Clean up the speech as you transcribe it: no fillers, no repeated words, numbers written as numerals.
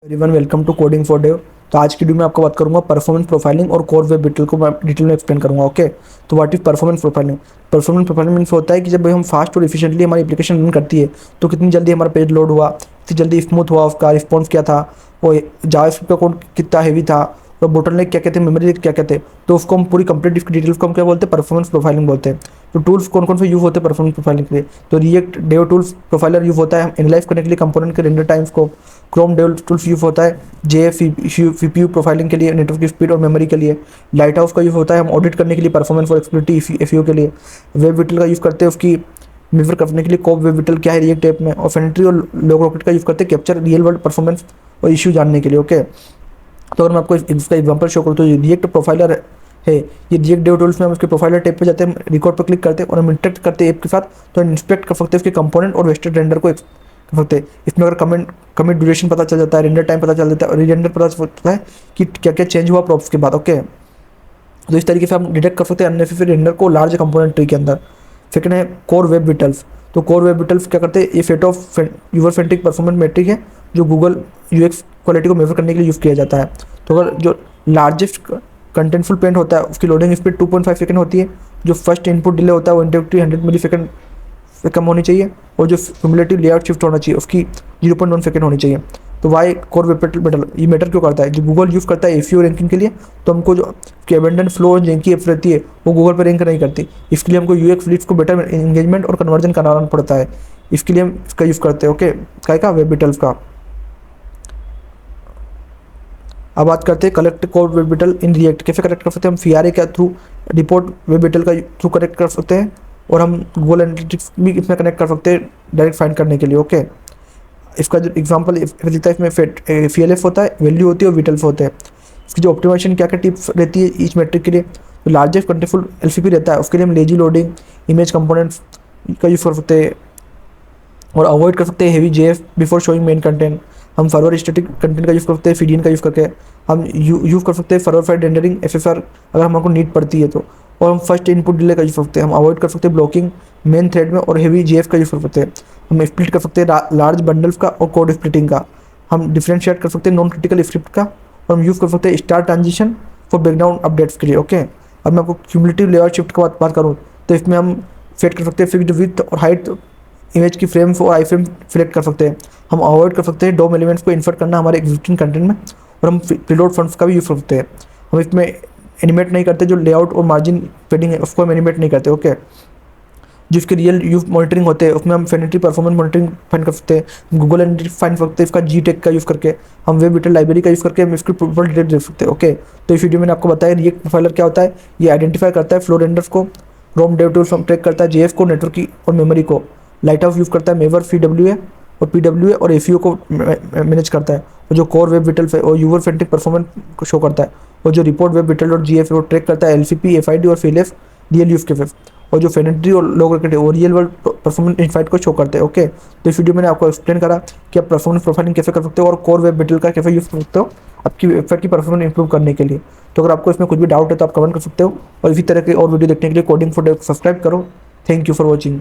Everyone welcome to coding for dev. तो आज की वीडियो में आपको बात करूंगा परफॉर्मेंस प्रोफाइलिंग और कोर वेब विटल को मैं डिटेल में एक्सप्लेन करूंगा। ओके, तो what is performance profiling? Performance profiling means होता है कि जब हम फास्ट और इफिशिएंटली हमारी एप्लीकेशन रन करती है तो कितनी जल्दी हमारा पेज लोड हुआ, कितनी जल्दी स्मूथ हुआ, उसका रिस्पॉन्स क्या था, और जावास्क्रिप्ट का कोड कितना हैवी था, और बोटलनेक क्या कहते हैं, मेमोरी क्या कहते हैं, तो उसको हम पूरी कंप्लीट इसकी डिटेल्स को हम क्या बोलते हैं, परफॉर्मेंस प्रोफाइलिंग बोलते हैं। तो टूल्स कौन कौन से यूज होते हैं परफॉर्मेंस प्रोफाइलिंग के लिए? तो react dev tools profiler use होता है हम एनालाइज करने के लिए कंपोनेंट के रेंडर टाइम्स को। क्रोम डेव टूल्स यूज होता है जेएफपीयू प्रोफाइलिंग के लिए, नेटवर्क की स्पीड और मेमोरी के लिए। लाइट हाउस का यूज होता है हम ऑडिट करने के लिए, परफॉर्मेंस और एक्सप्लिसिटी एफयू के लिए। वेब विटल का यूज करते हैं उसकी मेजर करने के लिए, कोप वेब विटल क्या है रिएक्ट ऐप में। और फेनेट्री और लोगरॉकेट का यूज करते हैं कैप्चर रियल वर्ल्ड परफॉर्मेंस और इशू जानने के लिए। ओके, तो अगर मैं आपको इसका एग्जांपल शो करूँ तो ये रिएक्ट प्रोफाइलर है, ये रिएक्ट डेव टूल्स में हम उसके प्रोफाइलर टैब पे जाते हैं, रिकॉर्ड पर क्लिक करते हैं और हम इंटरेक्ट करते हैं ऐप के साथ, तो इंस्पेक्ट कर सकते हैं उसके कंपोनेंट और वेस्टेड रेंडर को कर सकते हैं। इसमें अगर कमिट ड्यूरेशन पता चल जाता है, रेंडर टाइम पता चल जाता है और रीरेंडर पता चलता है कि क्या क्या चेंज हुआ प्रॉप्स के बाद। ओके, तो इस तरीके से हम डिटेक्ट कर सकते हैं अननेसेसरी रेंडर को लार्ज कंपोनेंट ट्री के अंदर। सेकंड है कोर वेब विटल्स। तो कोर वेब विटल्स क्या करते हैं, ये set of user friendly performance metric है जो गूगल यूएक्स क्वालिटी को मेजर करने के लिए यूज़ किया जाता है। तो अगर जो लार्जेस्ट कंटेंटफुल पेंट होता है उसकी लोडिंग स्पीड 2.5 सेकंड होती है, जो फर्स्ट इनपुट डिले होता है वो इंडक्टिव 100 मिली सेकंड से कम होनी चाहिए, और जो क्यूमुलेटिव लेआउट शिफ्ट होना चाहिए उसकी 0.1 सेकंड होनी चाहिए। तो वाई कोर वेब विटल ये मैटर क्यों करता है? जो गूगल यूज़ करता है एफयू रैंकिंग के लिए, तो हमको जो एबंडेंट फ्लो जिनकी एप्स रहती है वो गूगल पर रैंक नहीं करती, इसके लिए हमको यूएक्स लीड्स को बेटर एंगेजमेंट और कन्वर्जन कराना पड़ता है, इसके लिए हम इसका यूज़ करते हैं। ओके, क्या का वेब विटल्स का। अब बात करते हैं collect core web whittle in React. कैसे कलेक्ट कर सकते हैं हम? फीआरए के थ्रू रिपोर्ट वेब विटल का थ्रू कनेक्ट कर सकते हैं, और हम गूगल एनालिटिक्स भी इसमें कनेक्ट कर सकते हैं डायरेक्ट फाइंड करने के लिए। ओके, इसका जो एग्जांपल लिखता है इसमें फीएलएफ होता है, वैल्यू होती है और विटल्स होते हैं। इसकी जो ऑप्टिमाइजेशन क्या क्या टिप्स रहती है ईच मैट्रिक के लिए, तो लार्जेस्ट कंटेंटफुल एलसीपी रहता है उसके लिए हम लेजी लोडिंग, इमेज कंपोनेंट्स का यूज़ कर सकते हैं, और अवॉइड कर सकते हैं heavy JF before showing main content. हम फॉरवर्ड स्टैटिक कंटेंट का यूज़ कर सकते हैं, फीडियन का यूज़ करके हम यूज़ कर सकते हैं फॉरवर्ड फाइड रेंडरिंग एफएफआर अगर हमको नीड पड़ती है तो, और हम फर्स्ट इनपुट डिले का यूज़ कर सकते हैं। हम अवॉइड कर सकते हैं ब्लॉकिंग मेन थ्रेड में, और हेवी जेएफ का यूज़ कर सकते हैं। हम स्प्लिट कर सकते हैं लार्ज बंडल्स का और कोड स्प्लिटिंग का। हम डिफरेंशिएट कर सकते हैं नॉन क्रिटिकल स्क्रिप्ट का, और हम यूज़ कर सकते हैं star transition for background updates के लिए। ओके, अब मैं आपको क्यूमुलेटिव लेआउट शिफ्ट की बात करूँ तो इसमें हम सेट कर सकते हैं फिक्स्ड विड्थ और हाइट इमेज की फ्रेम और आई फ्रेम सिलेक्ट कर सकते हैं। हम अवॉइड कर सकते हैं डोम एलिमेंट्स को इन्सर्ट करना हमारे एग्जिस्टिंग कंटेंट में, और हम प्रीलोड फंड्स का भी यूज़ कर सकते हैं। हम इसमें एनिमेट नहीं करते, जो लेआउट और मार्जिन पेडिंग है उसको हम एनिमेट नहीं करते। ओके, जिसके रियल यूज मॉनिटरिंग होते हैं उसमें हम फेनेट्री परफॉर्मेंस मॉनिटरिंग फाइंड कर सकते हैं, गूगल एनालिटिक्स फाइंड कर सकते हैं, इसका जी टेक का यूज़ करके हम वेब विटल लाइब्रेरी का यूज़ करके हम इसकी प्रॉपर डिटेल देख सकते हैं। ओके, तो इस वीडियो में आपको बताया रिएक्ट प्रोफाइलर क्या होता है। ये आइडेंटिफाई करता है फ्लो रेंडर्स को, रोम डेव टूल्स हम ट्रैक करता है जेएफ को, नेटवर्क की और मेमोरी को। लाइट हाउस यूज़ करता है मेवर पीडब्ल्यूए और एफयू को मैनेज करता है, और जो कोर वेब विटल और यूजर फ्रेंडली परफॉर्मेंस को शो करता है, और जो रिपोर्ट वेब विटल और जीएफ वो ट्रैक करता है एलसीपी, एफआईडी और फीएलएफ रियल यूज के, और जो फेनेट्री और लोगर वो रियल वर्ल्ड परफॉर्मेंस इनसाइट को शो करते हैं। ओके, तो इस वीडियो मैंने आपको एक्सप्लेन करा कि आप परफॉर्मेंस प्रोफाइलिंग कैसे कर सकते हो और कोर वेब विटल का कैसे यूज़ कर सकते हो आपकी वेबसाइट की परफॉर्मेंस इंप्रूव करने के लिए। तो अगर आपको इसमें कुछ भी डाउट है तो आप कमेंट कर सकते हो, और इसी तरह के और वीडियो देखने के लिए कोडिंग फॉर डेव सब्सक्राइब करो। Thank you for watching.